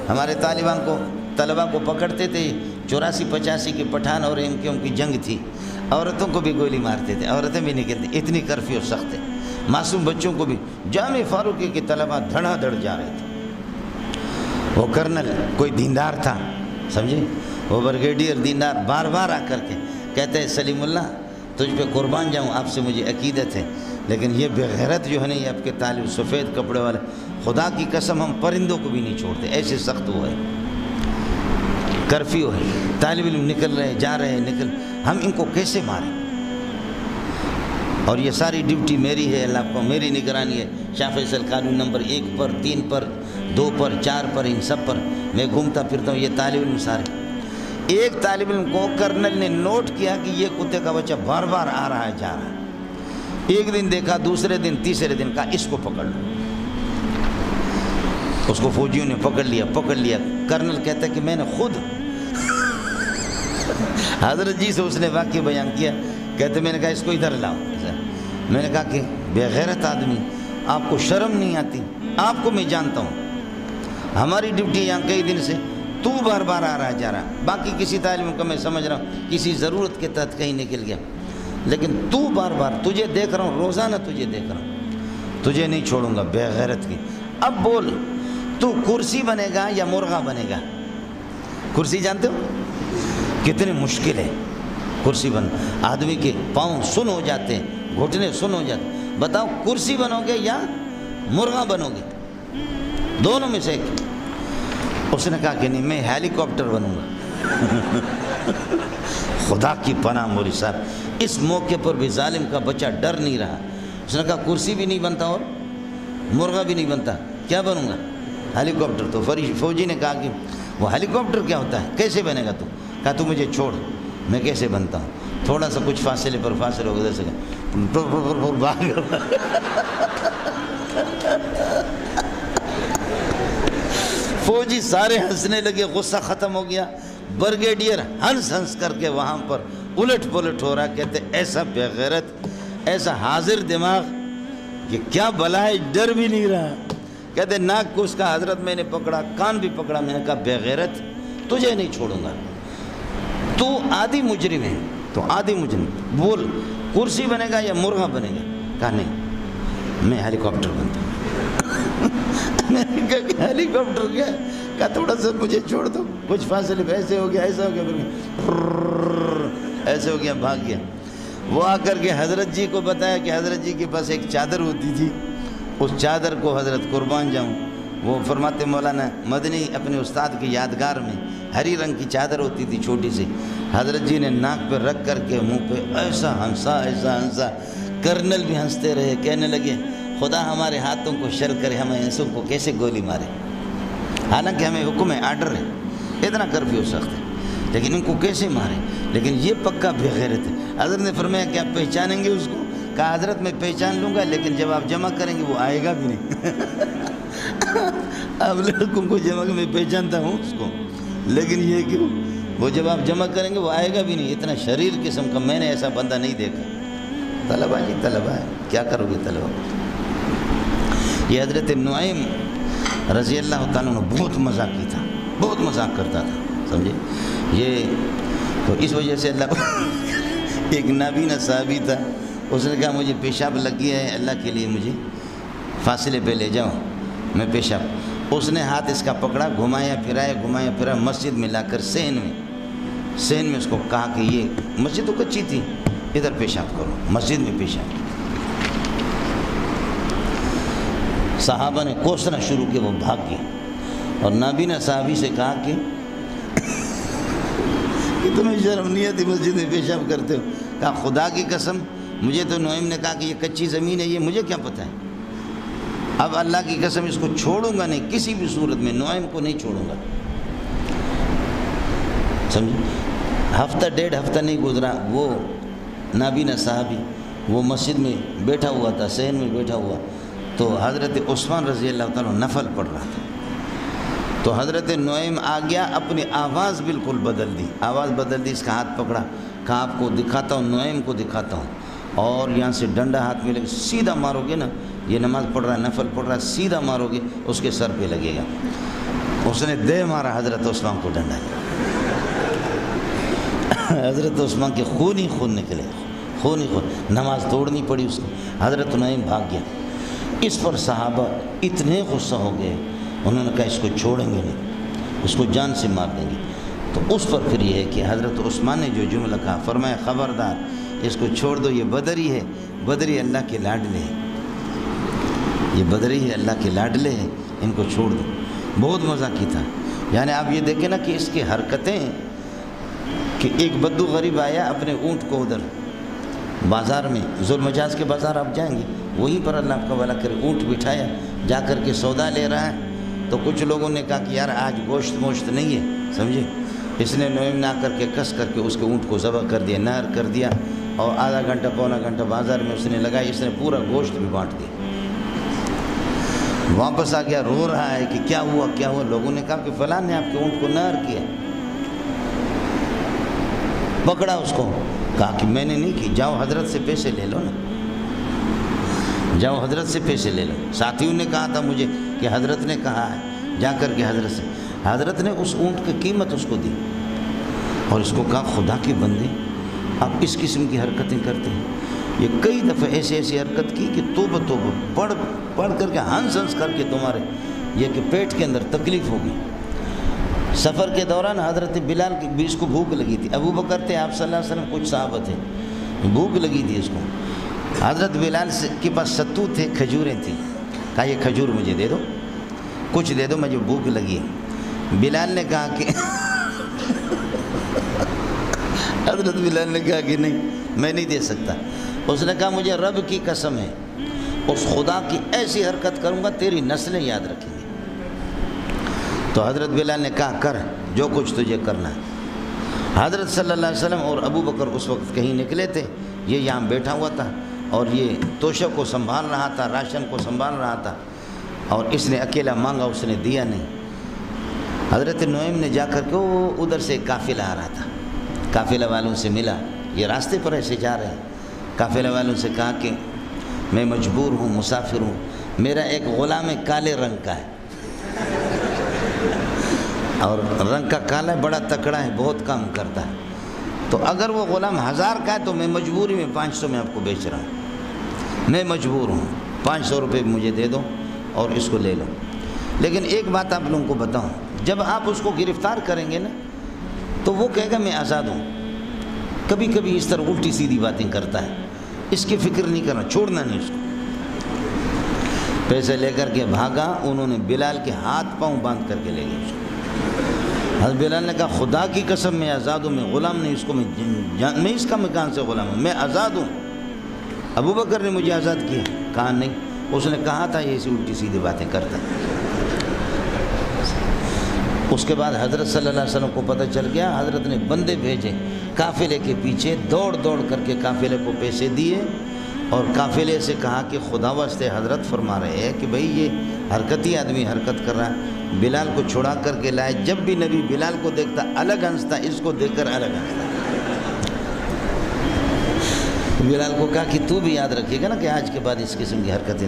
ہمارے طلباء کو پکڑتے تھے، 84-85 کے پٹھان اور MKM کی جنگ تھی، عورتوں کو بھی گولی مارتے تھے، عورتیں بھی نکلتی، اتنی کرفیو سخت ہے، معصوم بچوں کو بھی۔ جامع فاروقی کے طلباء دھڑا دھڑ جا رہے تھے۔ وہ کرنل کوئی دیندار تھا، سمجھے، وہ بریگیڈیئر دیندار بار بار آ کر کے کہتے ہیں سلیم اللہ تجھ پہ قربان جاؤں، آپ سے مجھے عقیدت ہے، لیکن یہ بے غیرت جو ہے نا، یہ آپ کے طالب سفید کپڑے والے، خدا کی قسم ہم پرندوں کو بھی نہیں چھوڑتے، ایسے سخت وہ ہے، کرفیو ہے، طالب علم نکل رہے جا رہے ہیں، ہم ان کو کیسے ماریں؟ اور یہ ساری ڈیوٹی میری ہے، اللہ کو میری نگرانی ہے، شاہ فیصل قانون نمبر 1 پر 3 پر 2 پر 4 پر ان سب پر میں گھومتا پھرتا ہوں، یہ طالب علم سارے۔ ایک طالب علم کو کرنل نے نوٹ کیا کہ یہ کتے کا بچہ بار بار آ رہا ہے جا رہا ہے، ایک دن دیکھا، دوسرے دن، تیسرے دن کہا اس کو پکڑ لو، اس کو فوجیوں نے پکڑ لیا۔ کرنل کہتا ہے کہ میں نے خود حضرت جی سے اس نے واقعہ بیان کیا، کہتے میں نے کہا اس کو ادھر لاؤ، میں نے کہا کہ بے غیرت آدمی، آپ کو شرم نہیں آتی؟ آپ کو میں جانتا ہوں، ہماری ڈیوٹی یہاں کئی دن سے، تو بار بار آ رہا جا رہا، باقی کسی طالب کو میں سمجھ رہا ہوں کسی ضرورت کے تحت کہیں نکل گیا، لیکن تو بار بار، تجھے دیکھ رہا ہوں، روزانہ تجھے دیکھ رہا ہوں، تجھے نہیں چھوڑوں گا بے غیرت کی۔ اب بول تو کرسی بنے گا یا مرغا بنے گا؟ کرسی جانتے ہو کتنے مشکل ہے کرسی بن، آدمی کے پاؤں سن ہو جاتے ہیں، گھٹنے سن ہو جاتے ہیں، بتاؤ کرسی بنو گے یا مرغا بنو گے؟ دونوں میں سے ایک۔ اس نے کہا کہ نہیں، میں ہیلی کاپٹر بنوں گا۔ خدا کی پناہ موری صاحب، اس موقع پر بھی ظالم کا بچہ ڈر نہیں رہا، اس نے کہا کرسی بھی نہیں بنتا اور مرغا بھی نہیں بنتا، کیا بنوں گا؟ ہیلی کاپٹر۔ تو فوجی نے کہا کہ وہ ہیلی کاپٹر کیا ہوتا ہے، کیسے بنے گا تو؟ کہا تو مجھے چھوڑ، میں کیسے بنتا ہوں؟ تھوڑا سا کچھ فاصلے پر فاصلے ہو گئے، فوجی سارے ہنسنے لگے، غصہ ختم ہو گیا، بریگیڈیئر ہنس کر کے وہاں پر الٹ پلٹ ہو رہا، کہتے ایسا بے غیرت، ایسا حاضر دماغ، یہ کیا بلا ہے، ڈر بھی نہیں رہا۔ کہتے ناک کو اس کا حضرت میں نے پکڑا، کان بھی پکڑا، میں نے کہا بے غیرت تجھے نہیں چھوڑوں گا، تو عادی مجرم ہے، تو عادی مجرم، بول کرسی بنے گا یا مرغا بنے گا؟ کہا نہیں، میں ہیلی کاپٹر بنتا ہوں۔ میں نے کہا کہ ہیلی کاپٹر کیا؟ کہا تھوڑا سا مجھے چھوڑ دو، کچھ فاصلے پہ ایسے ہو گیا، ایسا ہو گیا، ایسے ہو گیا، بھاگ گیا۔ وہ آ کر کے حضرت جی کو بتایا کہ حضرت جی کے پاس ایک چادر ہوتی تھی، اس چادر کو حضرت قربان جاؤں، وہ فرماتے مولانا مدنی اپنے استاد کی یادگار میں ہری رنگ کی چادر ہوتی تھی چھوٹی سی، حضرت جی نے ناک پہ رکھ کر کے منہ پہ ایسا ہنسا، کرنل بھی ہنستے رہے، کہنے لگے خدا ہمارے ہاتھوں کو شر کرے، ہمیں ایسوں کو کیسے گولی مارے، حالانکہ ہمیں حکم ہے، آرڈر ہے، اتنا کرفیو سخت ہے، لیکن ان کو کیسے مارے؟ لیکن یہ پکا بے غیرت ہے۔ حضرت نے فرمایا کہ آپ پہچانیں گے اس کو؟ کہا حضرت میں پہچان لوں گا، لیکن جب آپ جمع کریں گے وہ آئے گا بھی نہیں۔ اب لڑکوں کو جمع میں پہچانتا ہوں اس کو، لیکن یہ کہ وہ جب آپ جمع کریں گے وہ آئے گا بھی نہیں، اتنا شریر قسم کا میں نے ایسا بندہ نہیں دیکھا۔ طلبہ جی طلبہ ہے، کیا کرو گے طلبہ؟ یہ حضرت نعیم رضی اللہ تعالیٰ عنہ بہت مذاقی تھا، بہت مذاق کرتا تھا، سمجھے؟ یہ تو اس وجہ سے اللہ ایک نابینا صحابی تھا، اس نے کہا مجھے پیشاب لگ گیا ہے، اللہ کے لیے مجھے فاصلے پہ لے جاؤ، میں پیشاب۔ اس نے ہاتھ اس کا پکڑا، گھمایا پھرایا مسجد میں لا کر سین میں اس کو کہا کہ یہ مسجد تو کچی تھی، ادھر پیشاب کرو، مسجد میں پیشاب۔ صحابہ نے کوسنا شروع کیا، وہ بھاگ گیا، اور نابینا صحابی سے کہا کہ تمہیں شرم نہیں آتی مسجد میں پیشاب کرتے ہو؟ کہا خدا کی قسم، مجھے تو نعیم نے کہا کہ یہ کچی زمین ہے، یہ مجھے کیا پتہ ہے، اب اللہ کی قسم اس کو چھوڑوں گا نہیں، کسی بھی صورت میں نعیم کو نہیں چھوڑوں گا، سمجھے؟ ہفتہ ڈیڑھ ہفتہ نہیں گزرا، وہ نابینا صحابی وہ مسجد میں بیٹھا ہوا تھا، سین میں بیٹھا ہوا، تو حضرت عثمان رضی اللہ تعالیٰ نفل پڑھ رہا تھا، تو حضرت نعیم آ گیا، اپنی آواز بالکل بدل دی، اس کا ہاتھ پکڑا، کہا آپ کو دکھاتا ہوں، نعیم کو دکھاتا ہوں، اور یہاں سے ڈنڈا ہاتھ میں لگے، سیدھا مارو گے نا، یہ نماز پڑھ رہا ہے، نفل پڑھ رہا ہے، سیدھا مارو گے اس کے سر پہ لگے گا۔ اس نے دے مارا حضرت عثمان کو ڈنڈا، حضرت عثمان کے خون ہی خون نکلے، خون ہی خون، نماز توڑنی پڑی اس کو، حضرت نعیم بھاگ گیا۔ اس پر صحابہ اتنے غصہ ہو گئے، انہوں نے کہا اس کو چھوڑیں گے نہیں، اس کو جان سے مار دیں گے۔ تو اس پر پھر یہ ہے کہ حضرت عثمان نے جو جملہ کہا، فرمایا خبردار اس کو چھوڑ دو، یہ بدری ہے، بدری اللہ کے لاڈلے ہیں، یہ بدری ہے اللہ کے لاڈلے ہیں، ان کو چھوڑ دو۔ بہت مزہ کی تھا، یعنی آپ یہ دیکھیں نا کہ اس کی حرکتیں، کہ ایک بدو غریب آیا اپنے اونٹ کو ادھر بازار میں، ذوالمجاز کے بازار آپ جائیں گے، وہیں پر اللہ آپ کا بھلا کرے، اونٹ بٹھایا، جا کر کے سودا لے رہا ہے۔ تو کچھ لوگوں نے کہا کہ یار آج گوشت نہیں ہے، سمجھے؟ اس نے نعیم نے آ کر کے کس کر کے اس کے اونٹ کو ذبح کر دیا، نہر کر دیا، اور آدھا گھنٹہ پونا گھنٹہ بازار میں اس نے لگایا، اس نے پورا گوشت بھی بانٹ دیا۔ واپس آ گیا، رو رہا ہے کہ کیا ہوا کیا ہوا؟ لوگوں نے کہا کہ فلاں نے آپ کے اونٹ کو نہر کیا۔ پکڑا اس کو، کہا کہ میں نے نہیں کی، جاؤ حضرت سے پیسے لے لو نا، جاؤ حضرت سے پیسے لے لو۔ ساتھیوں نے کہا تھا مجھے کہ حضرت نے کہا ہے، جا کر کے حضرت سے، حضرت نے اس اونٹ کی قیمت اس کو دی، اور اس کو کہا خدا کی بندے آپ اس قسم کی حرکتیں کرتے ہیں۔ یہ کئی دفعہ ایسی حرکت کی کہ توبہ پڑھ کر کے ہنس کر کے تمہارے یہ کہ پیٹ کے اندر تکلیف ہوگی۔ سفر کے دوران حضرت بلال کی بھی اس کو بھوک لگی تھی، ابو بکر تھے، آپ صلی اللہ علیہ وسلم، کچھ صحابہ تھے، بھوک لگی تھی اس کو۔ حضرت بلال کے پاس ستو تھے، کھجوریں تھیں، کہا یہ کھجور مجھے دے دو، کچھ دے دو، مجھے بھوک لگی ہے۔ بلال نے کہا کہ حضرت بلال نے کہا کہ نہیں میں نہیں دے سکتا۔ اس نے کہا مجھے رب کی قسم ہے، اس خدا کی ایسی حرکت کروں گا تیری نسلیں یاد رکھیں گی۔ تو حضرت بلال نے کہا کر جو کچھ تجھے کرنا ہے۔ حضرت صلی اللہ علیہ وسلم اور ابو بکر اس وقت کہیں نکلے تھے، یہ یہاں بیٹھا ہوا تھا اور یہ توشہ کو سنبھال رہا تھا، راشن کو سنبھال رہا تھا، اور اس نے اکیلا مانگا، اس نے دیا نہیں۔ حضرت نعیم نے جا کر کے وہ ادھر سے قافلہ آ رہا تھا، قافلہ والوں سے ملا، یہ راستے پر ایسے جا رہے ہیں، قافلہ والوں سے کہا کہ میں مجبور ہوں، مسافر ہوں، میرا ایک غلام کالے رنگ کا ہے، اور رنگ کا کالا ہے، بڑا تکڑا ہے، بہت کام کرتا ہے، تو اگر وہ غلام 1000 کا ہے تو میں مجبوری میں 500 میں آپ کو بیچ رہا ہوں، میں مجبور ہوں، 500 روپے مجھے دے دو اور اس کو لے لو۔ لیکن ایک بات آپ لوگوں کو بتاؤں، جب آپ اس کو گرفتار کریں گے نا تو وہ کہے گا میں آزاد ہوں۔ کبھی کبھی اس طرح الٹی سیدھی باتیں کرتا ہے، اس کی فکر نہیں کرنا، چھوڑنا نہیں اس کو۔ پیسے لے کر کے بھاگا، انہوں نے بلال کے ہاتھ پاؤں باندھ کر کے لے گئے اس کو۔ حضرت بلال نے کہا خدا کی قسم میں آزاد ہوں، میں غلام نہیں، اس کو میں اس کا میں کہاں سے غلام ہوں، میں آزاد ہوں۔ ابو بکر نے مجھے آزاد کیا، کہا نہیں، اس نے کہا تھا یہ ایسی الٹی سیدھی باتیں کرتا ہے۔ اس کے بعد حضرت صلی اللہ علیہ وسلم کو پتہ چل گیا، حضرت نے بندے بھیجے قافلے کے پیچھے، دوڑ کر کے قافلے کو پیسے دیے، اور قافلے سے کہا کہ خدا واسطے حضرت فرما رہے ہیں کہ بھئی یہ حرکتی آدمی حرکت کر رہا ہے، بلال کو چھڑا کر کے لائے۔ جب بھی نبی بلال کو دیکھتا الگ ہنستا، اس کو دیکھ کر الگ ہنستا۔ بلال کو کہا کہ تو بھی یاد رکھے گا نا کہ آج کے بعد اس قسم کی حرکتیں